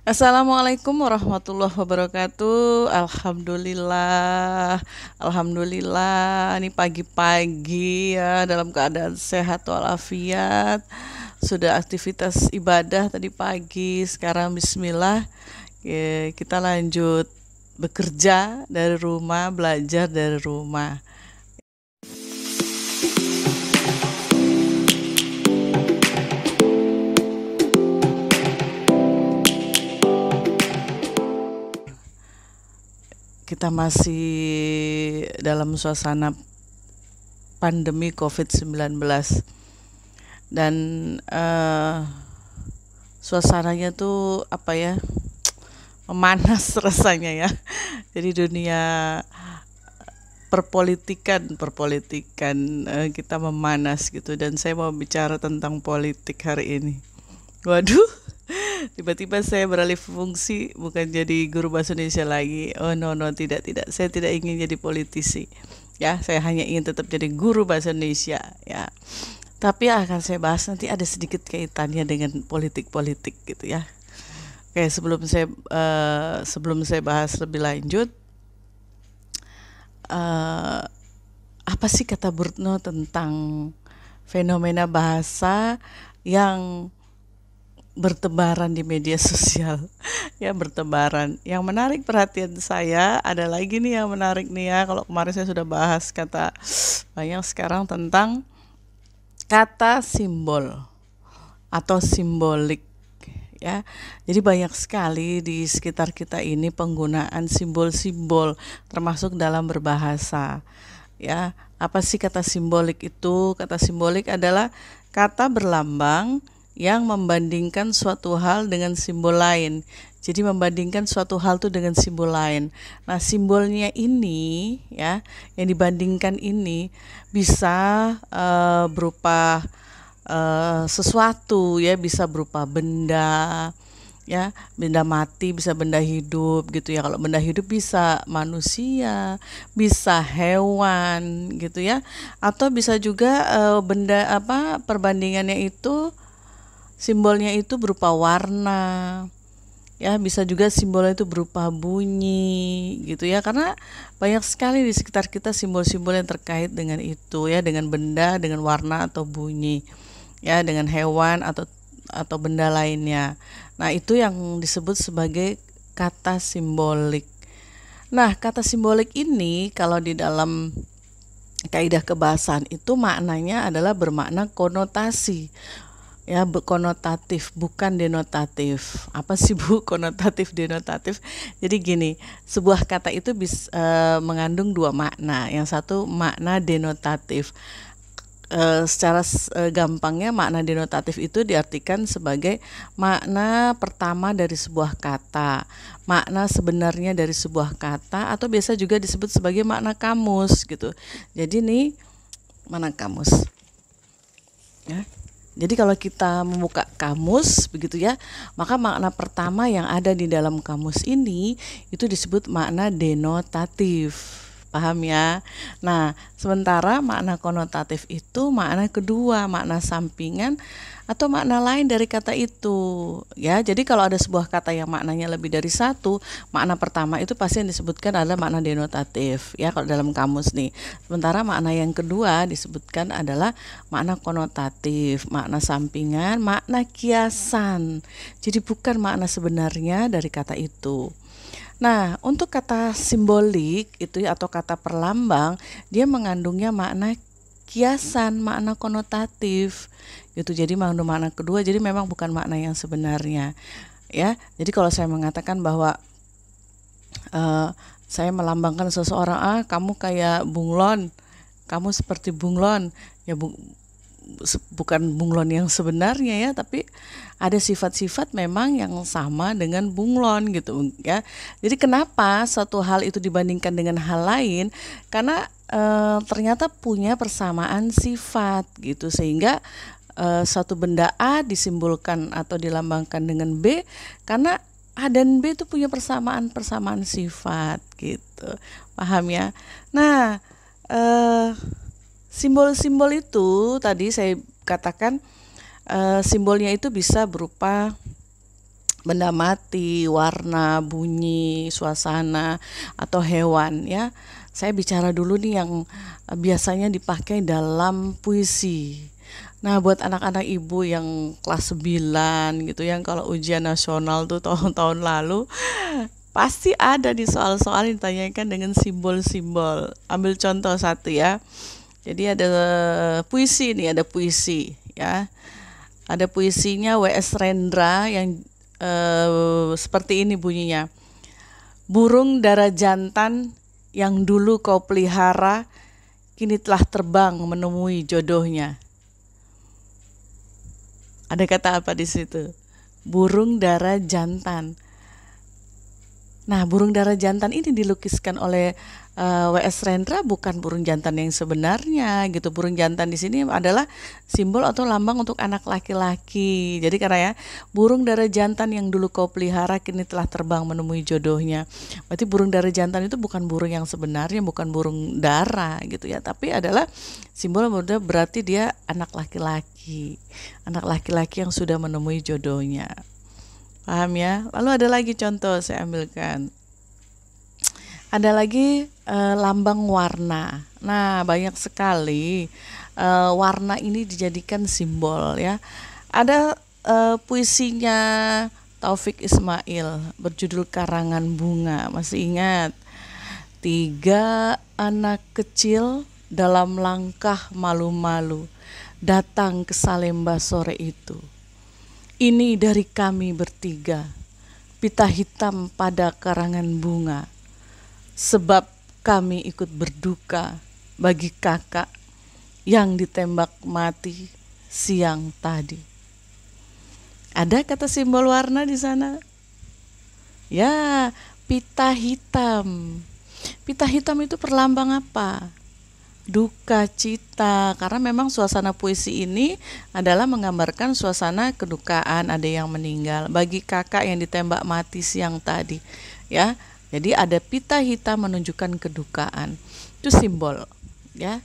Assalamualaikum warahmatullahi wabarakatuh. Alhamdulillah. Ini pagi-pagi ya dalam keadaan sehat walafiat. Sudah aktivitas ibadah tadi pagi. Sekarang Bismillah, kita lanjut bekerja dari rumah, belajar dari rumah. Kita masih dalam suasana pandemi COVID-19 dan suasananya tuh memanas rasanya ya. Jadi dunia perpolitikan kita memanas gitu, dan saya mau bicara tentang politik hari ini. Waduh, tiba-tiba saya beralih fungsi, bukan jadi guru bahasa Indonesia lagi. Oh no, tidak. Saya tidak ingin jadi politisi. Ya, saya hanya ingin tetap jadi guru bahasa Indonesia ya. Tapi akan saya bahas nanti ada sedikit kaitannya dengan politik gitu ya. Oke, sebelum saya bahas lebih lanjut, apa sih kata Burtno tentang fenomena bahasa yang bertebaran di media sosial? Ya, bertebaran. Yang menarik perhatian saya ada lagi nih yang menarik nih ya. Kalau kemarin saya sudah bahas kata banyak, sekarang tentang kata simbol atau simbolik ya. Jadi banyak sekali di sekitar kita ini penggunaan simbol-simbol termasuk dalam berbahasa. Ya, apa sih kata simbolik itu? Kata simbolik adalah kata berlambang yang membandingkan suatu hal dengan simbol lain. Jadi membandingkan suatu hal itu dengan simbol lain. Nah, simbolnya ini ya, yang dibandingkan ini bisa berupa sesuatu ya, bisa berupa benda ya, benda mati, bisa benda hidup gitu ya. Kalau benda hidup bisa manusia, bisa hewan gitu ya, atau bisa juga benda perbandingannya itu, simbolnya itu berupa warna ya, bisa juga simbolnya itu berupa bunyi gitu ya, karena banyak sekali di sekitar kita simbol-simbol yang terkait dengan itu ya, dengan benda, dengan warna atau bunyi ya, dengan hewan atau benda lainnya. Nah, itu yang disebut sebagai kata simbolik. Nah, kata simbolik ini kalau di dalam kaidah kebahasaan itu maknanya adalah bermakna konotasi. Ya, konotatif, bukan denotatif. Apa sih Bu konotatif denotatif? Jadi gini, sebuah kata itu bisa mengandung dua makna. Yang satu makna denotatif. Secara gampangnya makna denotatif itu diartikan sebagai makna pertama dari sebuah kata, makna sebenarnya dari sebuah kata, atau biasa juga disebut sebagai makna kamus gitu. Jadi nih, mana kamus ya. Jadi kalau kita membuka kamus begitu ya, maka makna pertama yang ada di dalam kamus ini itu disebut makna denotatif. Paham ya? Nah, sementara makna konotatif itu makna kedua, makna sampingan atau makna lain dari kata itu. Ya, jadi kalau ada sebuah kata yang maknanya lebih dari satu, makna pertama itu pasti yang disebutkan adalah makna denotatif. Ya, kalau dalam kamus nih. Sementara makna yang kedua disebutkan adalah makna konotatif, makna sampingan, makna kiasan. Jadi bukan makna sebenarnya dari kata itu. Nah, untuk kata simbolik itu ya, atau kata perlambang, dia mengandungnya makna kiasan, makna konotatif gitu. Jadi mengandung makna kedua, jadi memang bukan makna yang sebenarnya ya. Jadi kalau saya mengatakan bahwa saya melambangkan seseorang, kamu kayak bunglon, kamu seperti bunglon ya, bukan bunglon yang sebenarnya ya, tapi ada sifat-sifat memang yang sama dengan bunglon gitu ya. Jadi kenapa suatu hal itu dibandingkan dengan hal lain? Karena ternyata punya persamaan sifat gitu, sehingga satu benda A disimbolkan atau dilambangkan dengan B karena A dan B itu punya persamaan sifat gitu. Paham ya? Nah, simbol-simbol itu tadi saya katakan, simbolnya itu bisa berupa benda mati, warna, bunyi, suasana, atau hewan ya. Saya bicara dulu nih yang biasanya dipakai dalam puisi. Nah, buat anak-anak ibu yang kelas 9 gitu, yang kalau ujian nasional tuh tahun-tahun lalu pasti ada di soal-soal yang ditanyakan dengan simbol-simbol. Ambil contoh satu ya. Jadi ada puisi nih, ada puisi ya. Ada puisinya W.S. Rendra yang seperti ini bunyinya. Burung dara jantan yang dulu kau pelihara kini telah terbang menemui jodohnya. Ada kata apa di situ? Burung dara jantan. Nah, burung dara jantan ini dilukiskan oleh W.S. Rendra bukan burung jantan yang sebenarnya gitu. Burung jantan di sini adalah simbol atau lambang untuk anak laki-laki. Jadi karena ya, burung dara jantan yang dulu kau pelihara kini telah terbang menemui jodohnya. Berarti burung dara jantan itu bukan burung yang sebenarnya, bukan burung dara gitu ya, tapi adalah simbol berarti dia anak laki-laki. Anak laki-laki yang sudah menemui jodohnya. Paham ya? Lalu ada lagi contoh saya ambilkan. Ada lagi lambang warna. Nah, banyak sekali warna ini dijadikan simbol ya. Ada puisinya Taufik Ismail berjudul Karangan Bunga. Masih ingat? 3 anak kecil dalam langkah malu-malu datang ke Salemba sore itu. Ini dari kami bertiga, pita hitam pada karangan bunga, sebab kami ikut berduka bagi kakak yang ditembak mati siang tadi. Ada kata simbol warna di sana? Ya, pita hitam. Pita hitam itu perlambang apa? Duka cita, karena memang suasana puisi ini adalah menggambarkan suasana kedukaan, ada yang meninggal bagi kakak yang ditembak mati siang tadi ya. Jadi ada pita hitam menunjukkan kedukaan, itu simbol ya.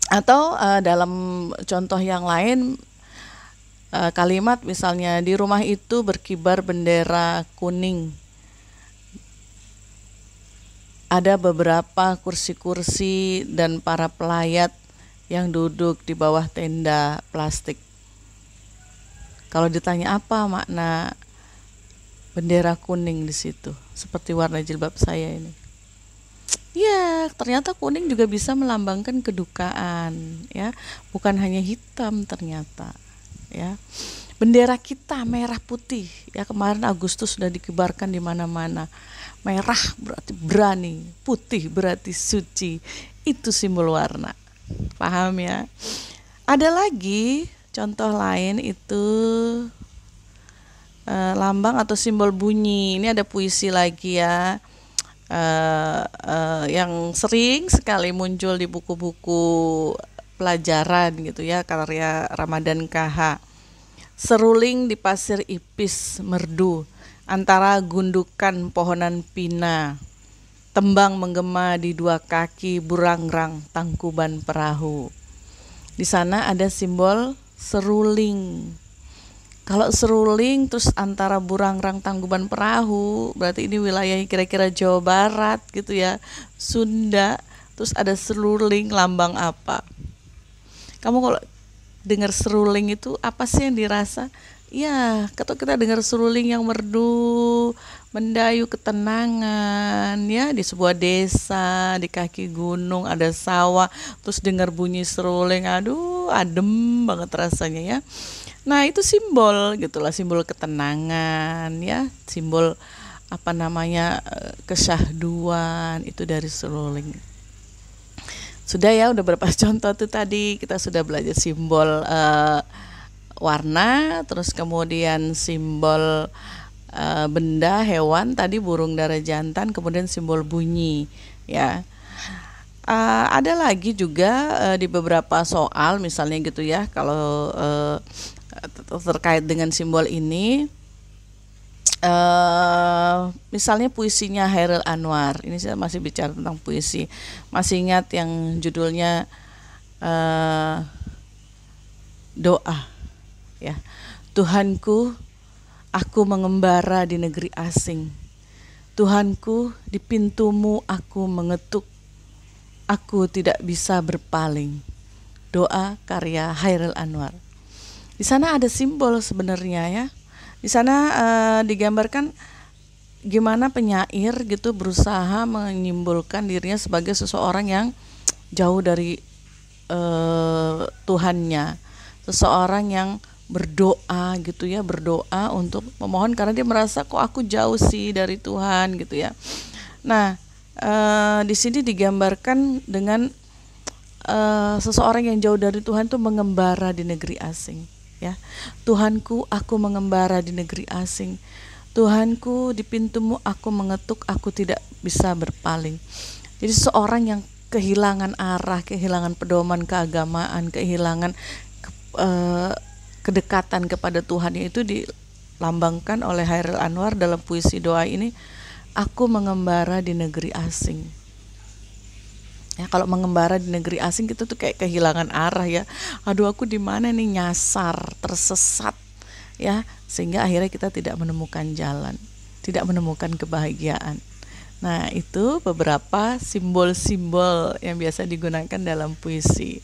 Atau dalam contoh yang lain, kalimat misalnya di rumah itu berkibar bendera kuning. Ada beberapa kursi-kursi dan para pelayat yang duduk di bawah tenda plastik. Kalau ditanya apa makna bendera kuning di situ, seperti warna jilbab saya ini. Ya, ternyata kuning juga bisa melambangkan kedukaan, ya. Bukan hanya hitam ternyata, ya. Bendera kita merah putih, ya, kemarin Agustus sudah dikibarkan di mana-mana. Merah berarti berani, putih berarti suci. Itu simbol warna. Paham ya? Ada lagi contoh lain itu lambang atau simbol bunyi. Ini ada puisi lagi ya. Yang sering sekali muncul di buku-buku pelajaran gitu ya, karya Ramadan KH. Seruling di pasir ipis merdu, antara gundukan pohonan pina, tembang menggema di 2 kaki burangrang tangkuban perahu. Di sana ada simbol seruling. Kalau seruling terus antara burangrang tangkuban perahu, berarti ini wilayah kira-kira Jawa Barat gitu ya, Sunda. Terus ada seruling, lambang apa? Kamu kalau dengar seruling itu apa sih yang dirasa? Ya, kalau kita dengar seruling yang merdu, mendayu ketenangan ya, di sebuah desa, di kaki gunung ada sawah, terus dengar bunyi seruling, aduh adem banget rasanya ya. Nah, itu simbol gitulah, simbol ketenangan ya, simbol apa namanya, kesyahduan itu dari seruling. Sudah ya, udah berapa contoh tuh tadi kita sudah belajar simbol warna, terus kemudian simbol benda, hewan tadi burung dara jantan, kemudian simbol bunyi ya. Ada lagi juga di beberapa soal misalnya gitu ya, kalau terkait dengan simbol ini, misalnya puisinya Hairil Anwar. Ini saya masih bicara tentang puisi. Masih ingat yang judulnya doa ya. Tuhanku, aku mengembara di negeri asing. Tuhanku, di pintumu aku mengetuk, aku tidak bisa berpaling. Doa karya Hairil Anwar. Di sana ada simbol sebenarnya ya. Di sana digambarkan gimana penyair gitu berusaha menyimbolkan dirinya sebagai seseorang yang jauh dari Tuhannya, seseorang yang berdoa gitu ya, berdoa untuk memohon karena dia merasa kok aku jauh sih dari Tuhan gitu ya. Nah, di sini digambarkan dengan seseorang yang jauh dari Tuhan tuh mengembara di negeri asing ya. Tuhanku, aku mengembara di negeri asing. Tuhanku, di pintumu aku mengetuk, aku tidak bisa berpaling. Jadi seorang yang kehilangan arah, kehilangan pedoman keagamaan, kehilangan kedekatan kepada Tuhan, itu dilambangkan oleh Hairil Anwar dalam puisi doa ini. Aku mengembara di negeri asing. Ya, kalau mengembara di negeri asing kita tuh kayak kehilangan arah ya. Aduh, aku di mana nih, nyasar, tersesat ya, sehingga akhirnya kita tidak menemukan jalan, tidak menemukan kebahagiaan. Nah, itu beberapa simbol-simbol yang biasa digunakan dalam puisi.